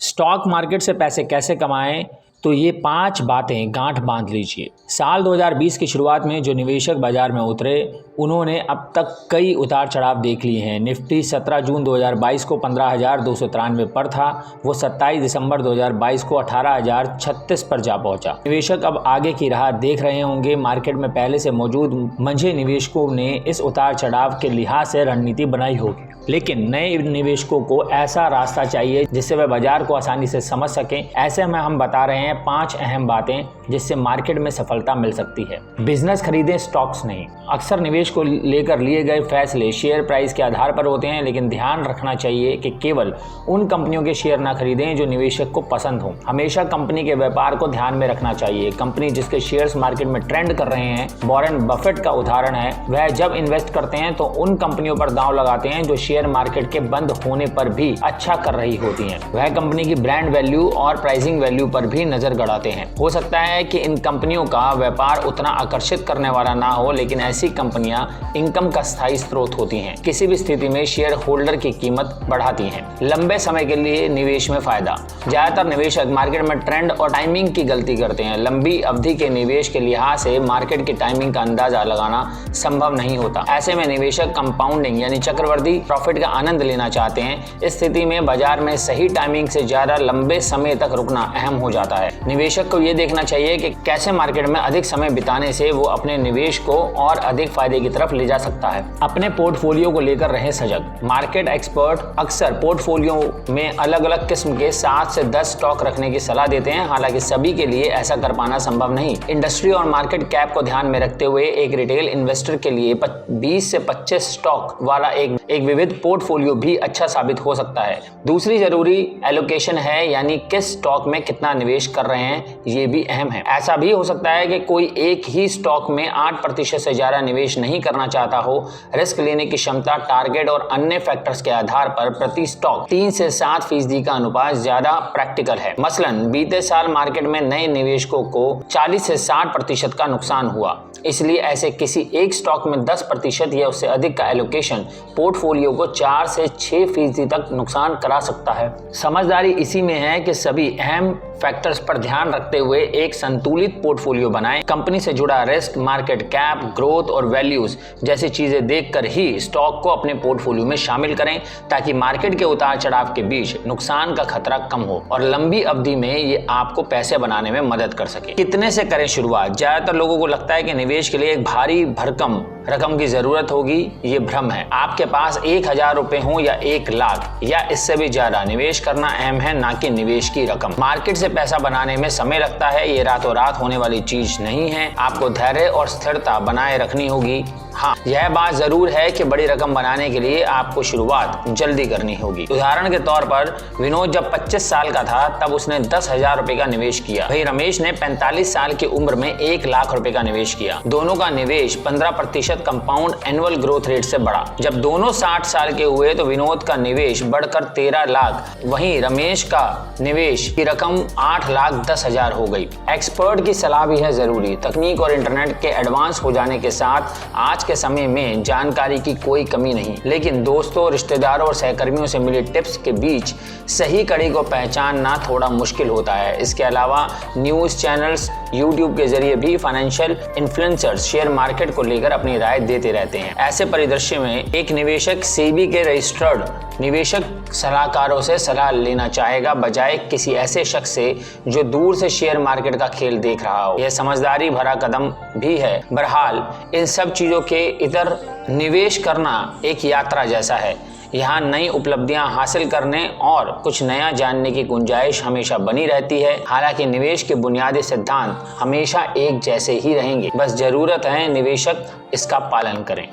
Stock market से पैसे कैसे कमाएं, तो ये 5 बातें गांठ बांध लीजिए। साल 2020 की शुरुआत में जो निवेशक बाजार में उतरे उन्होंने अब तक कई उतार चढ़ाव देख लिए हैं। निफ्टी 17 जून 2022 को 15,293 पर था, वो 27 दिसंबर 2022 को 18,036 पर जा पहुंचा। निवेशक अब आगे की राह देख रहे होंगे। मार्केट में पहले से मौजूद मंझे निवेशकों ने इस उतार चढ़ाव के लिहाज से रणनीति बनाई होगी, लेकिन नए निवेशकों को ऐसा रास्ता चाहिए जिससे वे बाजार को आसानी से समझ सकें। ऐसे में हम बता रहे हैं 5 अहम बातें जिससे मार्केट में सफलता मिल सकती है। बिजनेस खरीदें, स्टॉक्स नहीं। अक्सर निवेश को लेकर लिए गए फैसले शेयर प्राइस के आधार पर होते हैं, लेकिन ध्यान रखना चाहिए कि केवल उन कंपनियों के शेयर ना खरीदें जो निवेशक को पसंद हो। हमेशा कंपनी के व्यापार को ध्यान में रखना चाहिए। कंपनी जिसके शेयर्स मार्केट में ट्रेंड कर रहे हैं, वॉरेन बफेट का उदाहरण है, वह जब इन्वेस्ट करते हैं तो उन कंपनियों पर दांव लगाते हैं जो शेयर मार्केट के बंद होने पर भी अच्छा कर रही होती हैं। वह कंपनी की ब्रांड वैल्यू और प्राइसिंग वैल्यू पर भी नजर गड़ाते हैं। हो सकता है कि इन कंपनियों का व्यापार उतना आकर्षित करने वाला ना हो, लेकिन ऐसी कंपनियां इनकम का स्थायी स्रोत होती हैं। किसी भी स्थिति में शेयर होल्डर की कीमत बढ़ाती हैं। लंबे समय के लिए निवेश में फायदा। ज्यादातर निवेशक मार्केट में ट्रेंड और टाइमिंग की गलती करते हैं। लंबी अवधि के निवेश के लिहाज से मार्केट की टाइमिंग का अंदाजा लगाना संभव नहीं होता। ऐसे में निवेशक कंपाउंडिंग यानी चक्रवृद्धि प्रॉफिट का आनंद लेना चाहते हैं। इस स्थिति में बाजार में सही टाइमिंग से ज्यादा लंबे समय तक रुकना अहम हो जाता है। निवेशक को यह देखना चाहिए कि कैसे मार्केट में अधिक समय बिताने से वो अपने निवेश को और अधिक फायदे की तरफ ले जा सकता है। अपने पोर्टफोलियो को लेकर रहे सजग। मार्केट एक्सपर्ट अक्सर पोर्टफोलियो में अलग अलग किस्म के 7 से 10 स्टॉक रखने की सलाह देते हैं। हालांकि सभी के लिए ऐसा कर पाना संभव नहीं। इंडस्ट्री और मार्केट कैप को ध्यान में रखते हुए एक रिटेल इन्वेस्टर के लिए 20 से 25 स्टॉक वाला एक विविध पोर्टफोलियो भी अच्छा साबित हो सकता है। दूसरी जरूरी एलोकेशन है, यानी किस स्टॉक में कितना निवेश कर रहे हैं, ये भी अहम है। ऐसा भी हो सकता है कि कोई एक ही स्टॉक में 8% से ज्यादा निवेश नहीं करना चाहता हो। रिस्क लेने की क्षमता, टारगेट और अन्य फैक्टर्स के आधार पर प्रति स्टॉक 3 से 7% का अनुपात ज्यादा प्रैक्टिकल है। मसलन बीते साल मार्केट में नए निवेशकों को 40 से 60% का नुकसान हुआ, इसलिए ऐसे किसी एक स्टॉक में 10% या उससे अधिक का एलोकेशन पोर्टफोलियो को 4 से 6% तक नुकसान करा सकता है। समझदारी इसी में है कि सभी अहम फैक्टर्स पर ध्यान रखते हुए एक संतुलित पोर्टफोलियो बनाएं। कंपनी से जुड़ा रिस्क, मार्केट कैप, ग्रोथ और वैल्यूज जैसी चीजें देखकर ही स्टॉक को अपने पोर्टफोलियो में शामिल करें, ताकि मार्केट के उतार चढ़ाव के बीच नुकसान का खतरा कम हो और लंबी अवधि में ये आपको पैसे बनाने में मदद कर सके। कितने से करें शुरुआत? ज्यादातर लोगों को लगता है कि निवेश के लिए एक भारी भरकम रकम की जरूरत होगी। ये भ्रम है। आपके पास 1,000 रुपए हो या 1 लाख या इससे भी ज्यादा, निवेश करना अहम है, ना कि निवेश की रकम। मार्केट से पैसा बनाने में समय लगता है। ये रातों रात होने वाली चीज नहीं है। आपको धैर्य और स्थिरता बनाए रखनी होगी। हाँ, यह बात जरूर है कि बड़ी रकम बनाने के लिए आपको शुरुआत जल्दी करनी होगी। उदाहरण के तौर पर विनोद जब 25 साल का था तब उसने 10,000 रुपए का निवेश किया। वही रमेश ने 45 साल की उम्र में 1 लाख रुपए का निवेश किया। दोनों का निवेश 15% कंपाउंड एनुअल ग्रोथ रेट से बढ़ा। जब दोनों 60 साल के हुए तो विनोद का निवेश बढ़कर 13 लाख, वहीं रमेश का निवेश की रकम 8,10,000 हो गई। एक्सपर्ट की सलाह भी है जरूरी। तकनीक और इंटरनेट के एडवांस हो जाने के साथ आज के समय में जानकारी की कोई कमी नहीं, लेकिन दोस्तों, रिश्तेदारों और सहकर्मियों से मिली टिप्स के बीच सही कड़ी को पहचानना थोड़ा मुश्किल होता है। इसके अलावा न्यूज चैनल्स, यूट्यूब के जरिए भी फाइनेंशियल इन्फ्लुएंसर्स शेयर मार्केट को लेकर अपनी राय देते रहते हैं। ऐसे परिदृश्य में एक निवेशक सेबी के रजिस्टर्ड निवेशक सलाहकारों से सलाह लेना चाहेगा, बजाय किसी ऐसे शख्स से जो दूर से शेयर मार्केट का खेल देख रहा हो। यह समझदारी भरा कदम भी है। बहरहाल, इन सब चीजों के इधर निवेश करना एक यात्रा जैसा है। यहाँ नई उपलब्धियां हासिल करने और कुछ नया जानने की गुंजाइश हमेशा बनी रहती है। हालांकि निवेश के बुनियादी सिद्धांत हमेशा एक जैसे ही रहेंगे। बस जरूरत है निवेशक इसका पालन करें।